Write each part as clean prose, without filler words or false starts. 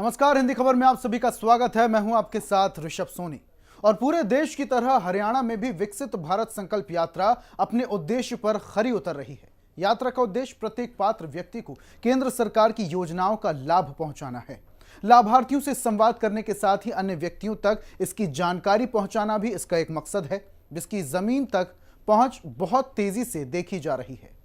नमस्कार, हिंदी खबर में आप सभी का स्वागत है। मैं हूं आपके साथ ऋषभ सोनी। और पूरे देश की तरह हरियाणा में भी विकसित भारत संकल्प यात्रा अपने उद्देश्य पर खरी उतर रही है। यात्रा का उद्देश्य प्रत्येक पात्र व्यक्ति को केंद्र सरकार की योजनाओं का लाभ पहुंचाना है। लाभार्थियों से संवाद करने के साथ ही अन्य व्यक्तियों तक इसकी जानकारी पहुंचाना भी इसका एक मकसद है, जिसकी जमीन तक पहुंच बहुत तेजी से देखी जा रही है।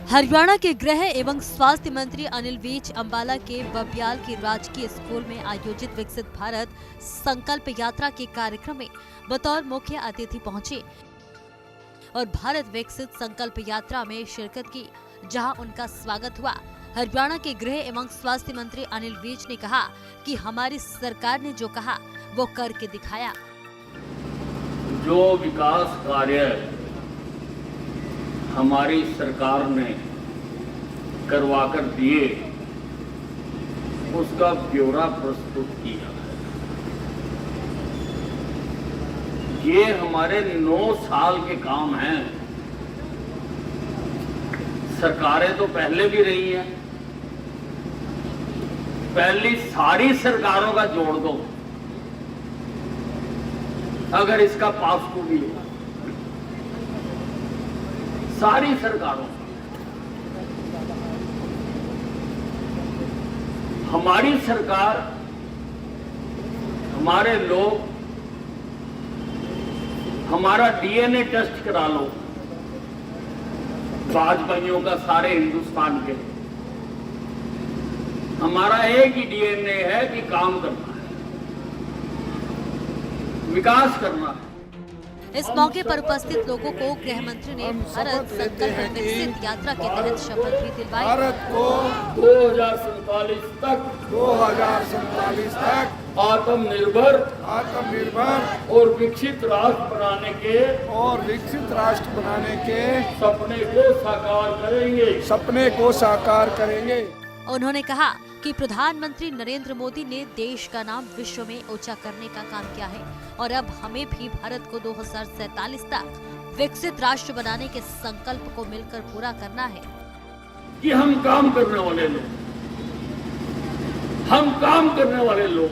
हरियाणा के गृह एवं स्वास्थ्य मंत्री अनिल विज अंबाला के बब्याल की राजकीय स्कूल में आयोजित विकसित भारत संकल्प यात्रा के कार्यक्रम में बतौर मुख्य अतिथि पहुंचे और भारत विकसित संकल्प यात्रा में शिरकत की, जहां उनका स्वागत हुआ। हरियाणा के गृह एवं स्वास्थ्य मंत्री अनिल विज ने कहा कि हमारी सरकार ने जो कहा वो करके दिखाया। जो विकास कार्य हमारी सरकार ने करवा कर दिए, उसका ब्यौरा प्रस्तुत किया है। ये हमारे 9 साल के काम हैं। सरकारें तो पहले भी रही हैं, पहली सारी सरकारों का जोड़ दो अगर इसका पासकू भी हो, सारी सरकारों। हमारी सरकार, हमारे लोग, हमारा डीएनए टेस्ट करा लो भाजपाइयों का, सारे हिंदुस्तान के। हमारा एक ही डीएनए है कि काम करना है, विकास करना है। इस मौके पर उपस्थित लोगों को गृह मंत्री ने भारत संकल्प विकसित यात्रा के तहत शपथ भी दिलवाई। भारत को 2047 तक आत्मनिर्भर और विकसित राष्ट्र बनाने के सपने को साकार करेंगे। उन्होंने कहा कि प्रधानमंत्री नरेंद्र मोदी ने देश का नाम विश्व में ऊंचा करने का काम किया है और अब हमें भी भारत को 2047 तक विकसित राष्ट्र बनाने के संकल्प को मिलकर पूरा करना है। कि हम काम करने वाले लोग,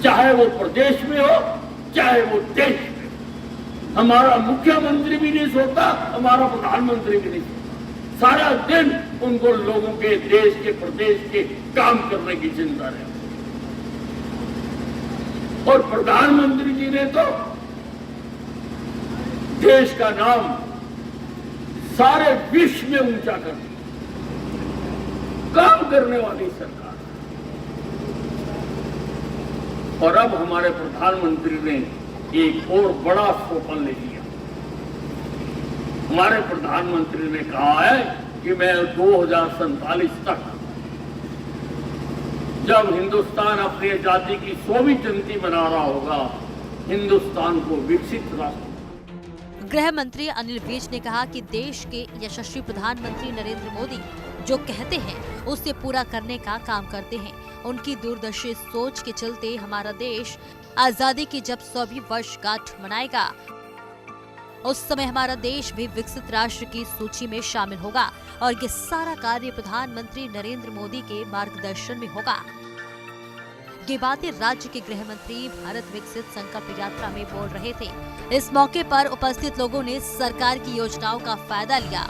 चाहे वो प्रदेश में हो चाहे वो देश में। हमारा मुख्यमंत्री भी नहीं सोता, हमारा प्रधानमंत्री भी नहीं सोता। सारा दिन उनको लोगों के, देश के, प्रदेश के काम करने की चिंता रहती। और प्रधानमंत्री जी ने तो देश का नाम सारे विश्व में ऊंचा कर दिया। काम करने वाली सरकार। और अब हमारे प्रधानमंत्री ने एक और बड़ा सोपान ले लिया। हमारे प्रधानमंत्री ने कहा है कि मैं 2047 तक, जब हिंदुस्तान अपनी आजादी की 100वीं जयंती मना रहा होगा, हिंदुस्तान को विकसित राष्ट्र। गृह मंत्री अनिल विज ने कहा कि देश के यशस्वी प्रधानमंत्री नरेंद्र मोदी जो कहते हैं उसे पूरा करने का काम करते हैं। उनकी दूरदर्शी सोच के चलते हमारा देश आजादी की जब 100वीं वर्षगांठ मनाएगा, उस समय हमारा देश भी विकसित राष्ट्र की सूची में शामिल होगा और ये सारा कार्य प्रधानमंत्री नरेंद्र मोदी के मार्गदर्शन में होगा। ये बातें राज्य के गृह मंत्री भारत विकसित संकल्प यात्रा में बोल रहे थे। इस मौके पर उपस्थित लोगों ने सरकार की योजनाओं का फायदा लिया।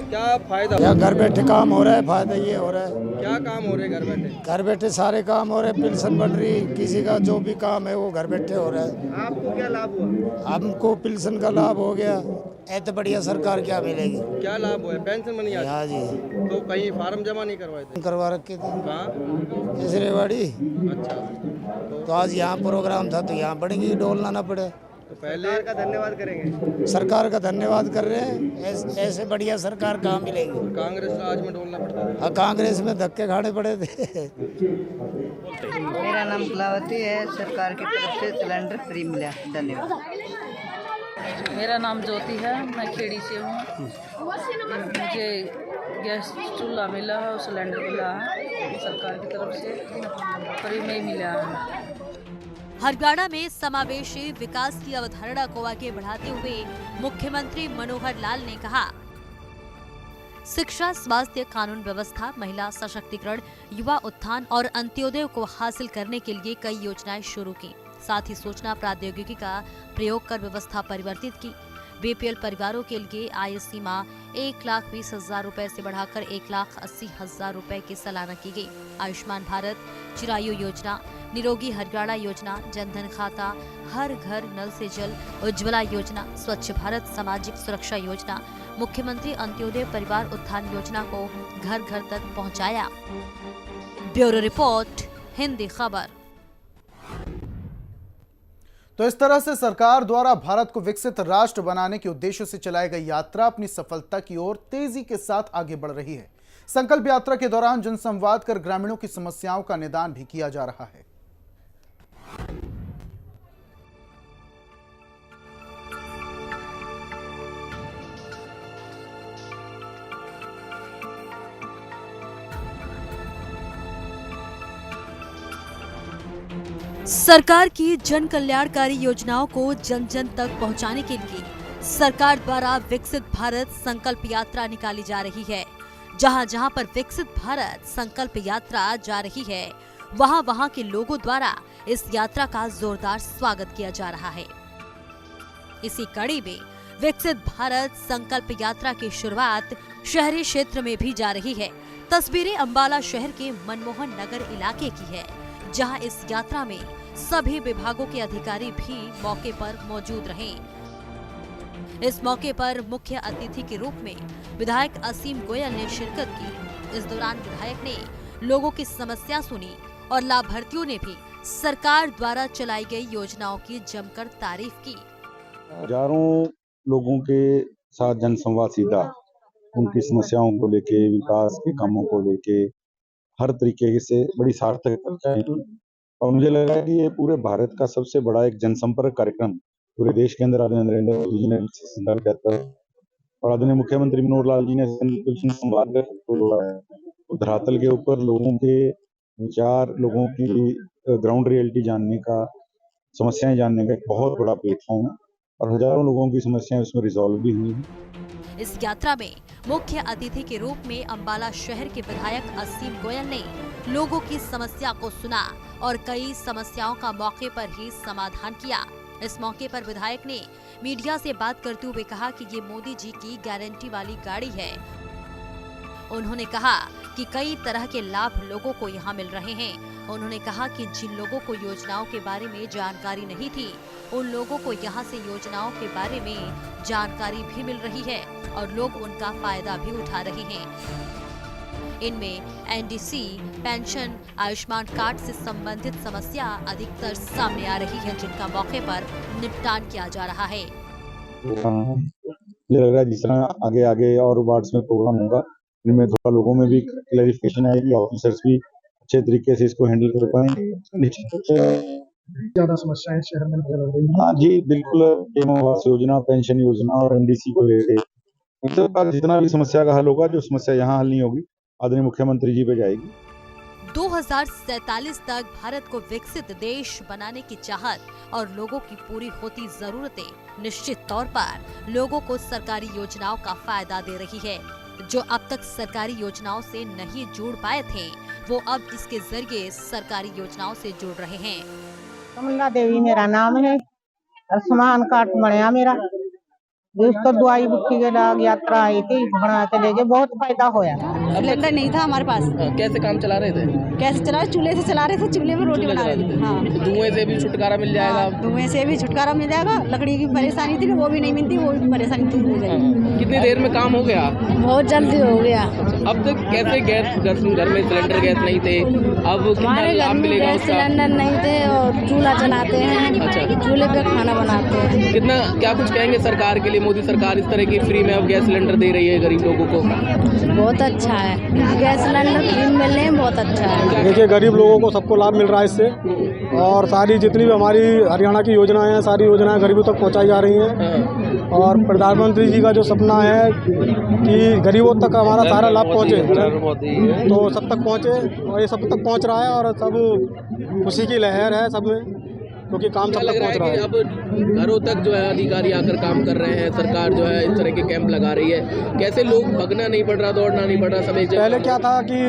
क्या फायदा? क्या घर बैठे काम हो रहा है? फायदा ये हो रहा है। क्या काम हो रहे हैं घर बैठे? घर बैठे सारे काम हो रहे हैं। पेंशन बढ़ रही, किसी का जो भी काम है वो घर बैठे हो रहा है। आपको क्या लाभ हुआ? हमको पेंशन का लाभ हो गया। ऐसे बढ़िया सरकार क्या मिलेगी? क्या लाभ हुआ? पेंशन बनी आज? हाँ जी। तो कहीं फार्म जमा नहीं करवाए थे? करवा रखे थे। कहाँ? ऐसे रेवाड़ी। अच्छा। तो आज यहाँ प्रोग्राम था तो यहाँ बढ़ेगी, डोल लाना पड़े। तो पहले का धन्यवाद करेंगे। सरकार का धन्यवाद कर रहे हैं। ऐसे बढ़िया सरकार कहाँ मिलेगी? कांग्रेस राज में डोलना पड़ता है। हाँ, कांग्रेस में धक्के खाने पड़े थे। मेरा नाम कलावती है। सरकार की तरफ से सिलेंडर फ्री मिला। धन्यवाद। मेरा नाम ज्योति है, मैं खेड़ी से हूँ। मुझे गैस चूल्हा मिला है और सिलेंडर मिला है सरकार की तरफ से, फ्री में ही मिला है। हरियाणा में समावेशी विकास की अवधारणा को आगे बढ़ाते हुए मुख्यमंत्री मनोहर लाल ने कहा, शिक्षा, स्वास्थ्य, कानून व्यवस्था, महिला सशक्तिकरण, युवा उत्थान और अंत्योदय को हासिल करने के लिए कई योजनाएं शुरू की। साथ ही सूचना प्रौद्योगिकी का प्रयोग कर व्यवस्था परिवर्तित की। बीपीएल परिवारों के लिए आय सीमा 1,20,000 रुपए से बढ़ाकर 1,80,000 रुपए की सालाना की गई। आयुष्मान भारत, चिरायु योजना, निरोगी हरियाणा योजना, जनधन खाता, हर घर नल से जल, उज्ज्वला योजना, स्वच्छ भारत सामाजिक सुरक्षा योजना, मुख्यमंत्री अंत्योदय परिवार उत्थान योजना को घर घर तक पहुंचाया। ब्यूरो रिपोर्ट, हिंदी खबर। तो इस तरह से सरकार द्वारा भारत को विकसित राष्ट्र बनाने के उद्देश्य से चलाई गई यात्रा अपनी सफलता की ओर तेजी के साथ आगे बढ़ रही है। संकल्प यात्रा के दौरान जनसंवाद कर ग्रामीणों की समस्याओं का निदान भी किया जा रहा है। सरकार की जन कल्याणकारी योजनाओं को जन जन तक पहुंचाने के लिए सरकार द्वारा विकसित भारत संकल्प यात्रा निकाली जा रही है। जहां जहां पर विकसित भारत संकल्प यात्रा जा रही है, वहां वहां के लोगों द्वारा इस यात्रा का जोरदार स्वागत किया जा रहा है। इसी कड़ी में विकसित भारत संकल्प यात्रा की शुरुआत शहरी क्षेत्र में भी जा रही है। तस्वीरें अंबाला शहर के मनमोहन नगर इलाके की है, जहां इस यात्रा में सभी विभागों के अधिकारी भी मौके पर मौजूद रहे। इस मौके पर मुख्य अतिथि के रूप में विधायक असीम गोयल ने शिरकत की। इस दौरान विधायक ने लोगों की समस्या सुनी और लाभार्थियों ने भी सरकार द्वारा चलाई गई योजनाओं की जमकर तारीफ की। हजारों लोगों के साथ जनसंवाद सीधा, उनकी समस्याओं को लेके, विकास के कामों को लेके हर तरीके से बड़ी सार्थक चर्चा हुई और मुझे लगा कि ये पूरे भारत का सबसे बड़ा एक जनसंपर्क कार्यक्रम पूरे देश के अंदर आदरणीय नरेंद्र मोदी जी ने संदर्भ किया और आदरणीय मुख्यमंत्री मनोहर लाल जी ने संवाद धरातल के ऊपर लोगों के विचार, लोगों की ग्राउंड रियलिटी जानने का, समस्याएं जानने का एक बहुत बड़ा प्लेटफॉर्म है और हजारों लोगों की समस्याएं उसमें रिजॉल्व भी हुई। इस यात्रा में मुख्य अतिथि के रूप में अंबाला शहर के विधायक असीम गोयल ने लोगों की समस्या को सुना और कई समस्याओं का मौके पर ही समाधान किया। इस मौके पर विधायक ने मीडिया से बात करते हुए कहा कि ये मोदी जी की गारंटी वाली गाड़ी है। उन्होंने कहा कि कई तरह के लाभ लोगों को यहाँ मिल रहे हैं। उन्होंने कहा कि जिन लोगों को योजनाओं के बारे में जानकारी नहीं थी, उन लोगों को यहाँ से योजनाओं के बारे में जानकारी भी मिल रही है और लोग उनका फायदा भी उठा रहे हैं। इनमें एनडीसी, पेंशन, आयुष्मान कार्ड से संबंधित समस्या अधिकतर सामने आ रही है, जिनका मौके पर निपटान किया जा रहा है। मुझे लग रहा है जिस तरह आगे आगे और वार्ड्स में प्रोग्राम होगा, इनमें थोड़ा लोगों में भी क्लैरिफिकेशन आएगी, ऑफिसर्स भी अच्छे तरीके से इसको हैंडल कर पाएंगे। ज्यादा समस्याएं शहर में नजर आ रही हैं। हाँ जी, बिल्कुल। आवास योजना, पेंशन योजना और एनडीसी को लेकर जितना भी समस्या का हल होगा, जो समस्या यहाँ हल नहीं होगी, आदरणीय मुख्यमंत्री जी पे जाएगी। 2047 तक भारत को विकसित देश बनाने की चाहत और लोगों की पूरी होती जरूरतें निश्चित तौर पर लोगों को सरकारी योजनाओं का फायदा दे रही है। जो अब तक सरकारी योजनाओं से नहीं जुड़ पाए थे, वो अब इसके जरिए सरकारी योजनाओं से जुड़ रहे हैं। कमला देवी मेरा नाम है। आयुष्मान कार्ड बढ़िया मेरा, उसको दवाई बुट्टी के लाग यात्रा आई थी, बना के ले गए, बहुत फायदा होया। सिलेंडर नहीं था हमारे पास। कैसे काम चला रहे थे? कैसे चला? चूल्हे से चला रहे थे, चूल्हे में रोटी बना रहे थे। हाँ, धुएं से भी छुटकारा मिल जाएगा। धुएं से भी छुटकारा मिल जाएगा। लकड़ी की परेशानी थी, वो भी नहीं मिलती, वो भी परेशानी दूर हो जाएगी। कितनी देर में काम हो गया? बहुत जल्दी हो गया। अब तक कैसे गैस घर में सिलेंडर गैस नहीं थे, अब हमारे घर में गैस सिलेंडर नहीं थे और चूल्हा चलाते हैं। अच्छा, चूल्हे पे खाना बनाते हैं। कितना क्या कुछ कहेंगे सरकार के लिए? मोदी सरकार इस तरह की फ्री में अब गैस सिलेंडर दे रही है गरीब लोगों को। बहुत अच्छा है, गैस सिलेंडर फ्री मिल रहे हैं, बहुत अच्छा है। देखिए, गरीब लोगों को सबको लाभ मिल रहा है इससे, और सारी जितनी भी हमारी हरियाणा की योजनाएं हैं, सारी योजनाएं गरीबों तक पहुंचाई जा रही हैं। और प्रधानमंत्री जी का जो सपना है कि गरीबों तक हमारा सारा लाभ पहुँचे, तो सब तक पहुँचे और ये सब तक पहुँच रहा है और सब खुशी की लहर है सब में, क्योंकि काम सब तक पहुँच रहा है। अब घरों तक जो है अधिकारी आकर काम कर रहे हैं, सरकार जो है इस तरह के कैंप लगा रही है, कैसे लोग भगना नहीं पड़ रहा, दौड़ना नहीं पड़ रहा, सब एक जगह। पहले क्या था कि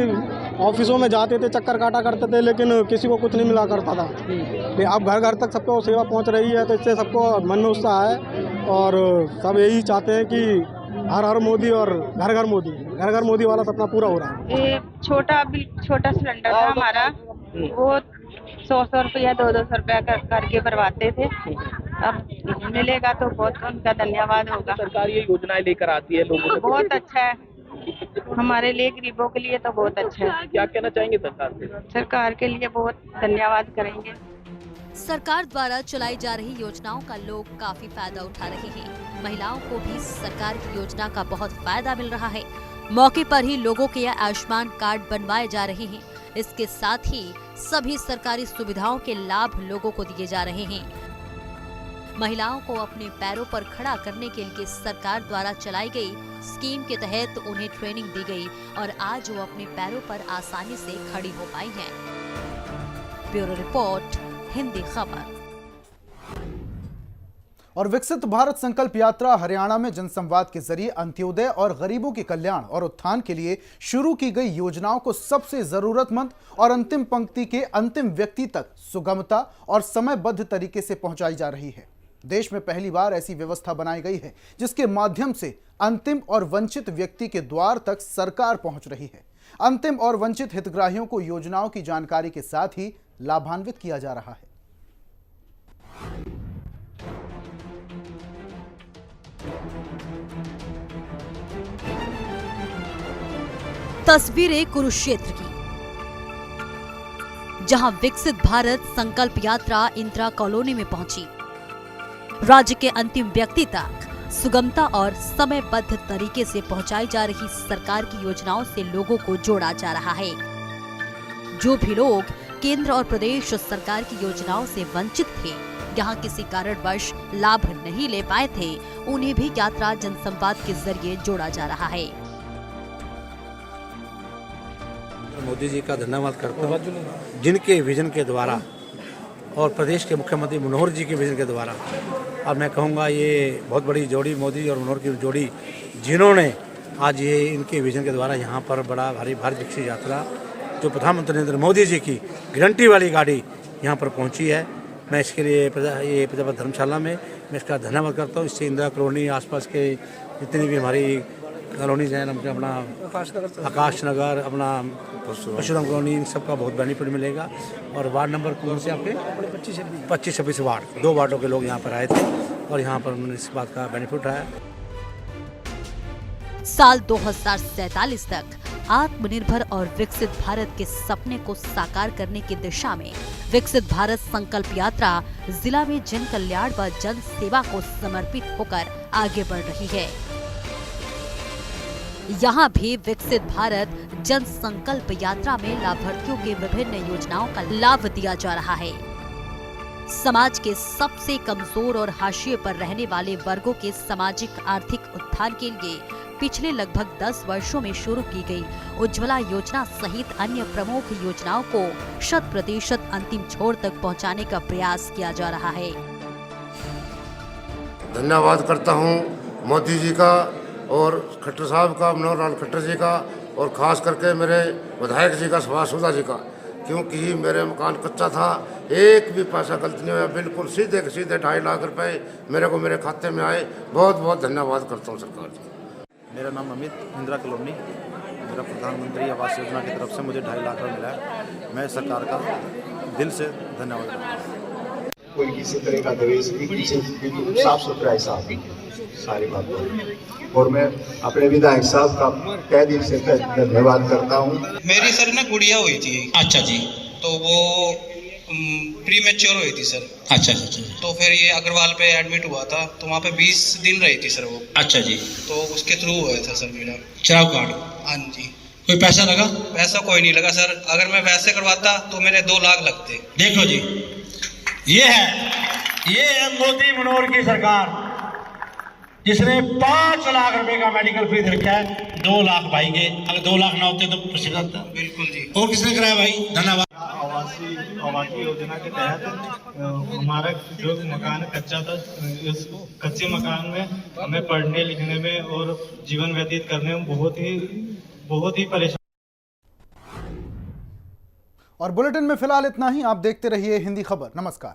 ऑफिसों में जाते थे, चक्कर काटा करते थे, लेकिन किसी को कुछ नहीं मिला करता था। लेकिन अब घर घर तक सबको सेवा पहुंच रही है, तो इससे सबको मन में उत्साह है और सब यही चाहते हैं कि हर हर मोदी और घर घर मोदी, घर घर मोदी वाला सपना पूरा हो रहा है। ये छोटा सिलेंडर था हमारा, वो 100 रुपया 200 रुपया करके भरवाते थे। अब मिलेगा तो बहुत उनका धन्यवाद होगा। सरकार ये योजनाएं लेकर आती है लोगों को, बहुत अच्छा है हमारे लिए, गरीबों के लिए तो बहुत अच्छा है। क्या कहना चाहेंगे सरकार से? सरकार के लिए बहुत धन्यवाद करेंगे। सरकार द्वारा चलाई जा रही योजनाओं का लोग काफी फायदा उठा रहे हैं। महिलाओं को भी सरकार की योजना का बहुत फायदा मिल रहा है। मौके पर ही लोगों के आयुष्मान कार्ड बनवाए जा रहे हैं। इसके साथ ही सभी सरकारी सुविधाओं के लाभ लोगों को दिए जा रहे हैं। महिलाओं को अपने पैरों पर खड़ा करने के लिए सरकार द्वारा चलाई गई स्कीम के तहत उन्हें ट्रेनिंग दी गई और आज वो अपने पैरों पर आसानी से खड़ी हो पाई हैं। ब्यूरो रिपोर्ट, हिंदी खबर। और विकसित भारत संकल्प यात्रा हरियाणा में जनसंवाद के जरिए अंत्योदय और गरीबों के कल्याण और उत्थान के लिए शुरू की गई योजनाओं को सबसे जरूरतमंद और अंतिम पंक्ति के अंतिम व्यक्ति तक सुगमता और समयबद्ध तरीके से पहुंचाई जा रही है। देश में पहली बार ऐसी व्यवस्था बनाई गई है जिसके माध्यम से अंतिम और वंचित व्यक्ति के द्वार तक सरकार पहुंच रही है। अंतिम और वंचित हितग्राहियों को योजनाओं की जानकारी के साथ ही लाभान्वित किया जा रहा है। तस्वीरें कुरुक्षेत्र की, जहां विकसित भारत संकल्प यात्रा इंदिरा कॉलोनी में पहुंची। राज्य के अंतिम व्यक्ति तक सुगमता और समयबद्ध तरीके से पहुंचाई जा रही सरकार की योजनाओं से लोगों को जोड़ा जा रहा है। जो भी लोग केंद्र और प्रदेश सरकार की योजनाओं से वंचित थे, यहाँ किसी कारणवश लाभ नहीं ले पाए थे, उन्हें भी यात्रा जनसंवाद के जरिए जोड़ा जा रहा है। मोदी जी का धन्यवाद करता हूँ, जिनके विजन के द्वारा और प्रदेश के मुख्यमंत्री मनोहर जी के विजन के द्वारा, और मैं कहूँगा ये बहुत बड़ी जोड़ी, मोदी और मनोहर की जोड़ी, जिन्होंने आज ये इनके विजन के द्वारा यहाँ पर बड़ा भारी भारत विकसित यात्रा जो प्रधानमंत्री नरेंद्र मोदी जी की गारंटी वाली गाड़ी यहाँ पर पहुँची है। मैं इसके लिए ये प्रजापति धर्मशाला में मैं इसका धन्यवाद करता हूँ। इससे इंदिरा कॉलोनी आसपास के जितनी भी हमारी कॉलोनीज हैं, अपना आकाश नगर, अपना परशुराम कॉलोनी, इन सबका बहुत बेनिफिट मिलेगा। और वार्ड नंबर कौन से आपके 25-26 वार्ड, 2 वार्डों के लोग यहाँ पर आए थे और यहाँ पर उन्होंने इस बात का बेनिफिट उठाया। साल 2047 तक आत्मनिर्भर और विकसित भारत के सपने को साकार करने की दिशा में विकसित भारत संकल्प यात्रा जिला में जन कल्याण व जन सेवा को समर्पित होकर आगे बढ़ रही है। यहाँ भी विकसित भारत जन संकल्प यात्रा में लाभार्थियों के विभिन्न योजनाओं का लाभ दिया जा रहा है। समाज के सबसे कमजोर और हाशिए पर रहने वाले वर्गों के सामाजिक आर्थिक उत्थान के लिए पिछले लगभग 10 वर्षों में शुरू की गई उज्ज्वला योजना सहित अन्य प्रमुख योजनाओं को 100% अंतिम छोर तक पहुंचाने का प्रयास किया जा रहा है। धन्यवाद करता हूं मोदी जी का और खट्टर साहब का, मनोहर लाल खट्टर जी का, और खास करके मेरे विधायक जी का, सुभाष सुधा जी का, क्योंकि मेरे मकान कच्चा था, एक भी पैसा गलती नहीं हुआ, बिल्कुल सीधे 2.5 लाख रुपए मेरे को मेरे खाते में आए। बहुत बहुत धन्यवाद करता हूँ सरकार जी। मेरा नाम अमित, इंदिरा कॉलोनी, मेरा प्रधानमंत्री आवास योजना की तरफ से मुझे 2.5 लाख रुपये मिला है। मैं सरकार का दिल से धन्यवाद करता हूँ। कोई किसी तरह का दवेश भी, किसी साफ सुथरा हिसाब सारी बात, और मैं अपने विधायक साहब का तहे दिल से धन्यवाद करता हूँ। मेरी सर ना गुड़िया हुई थी। अच्छा जी। तो वो प्री मैच्योर हुई थी सर। अच्छा अच्छा। तो फिर ये अग्रवाल पे एडमिट हुआ था, तो वहाँ पे 20 दिन रही थी सर वो। अच्छा जी। तो उसके थ्रू हुआ था सर मेरा चुनाव कार्ड। हाँ जी। कोई पैसा लगा? पैसा कोई नहीं लगा सर, अगर मैं वैसे करवाता तो मेरे 2 लाख लगते। देखो जी, ये है मोदी मनोहर की सरकार। जिसने 5 लाख रुपए का मेडिकल फ्री रखा है। 2 लाख भाई के, अगर 2 लाख ना होते तो प्रसिद्ध था। बिल्कुल जी। और किसने कराया भाई? धन्यवाद। आवासीय योजना के तहत हमारा जो मकान कच्चा था, इस कच्चे मकान में हमें पढ़ने लिखने में और जीवन व्यतीत करने में बहुत ही परेशान। और बुलेटिन में फिलहाल इतना ही। आप देखते रहिए हिंदी खबर। नमस्कार।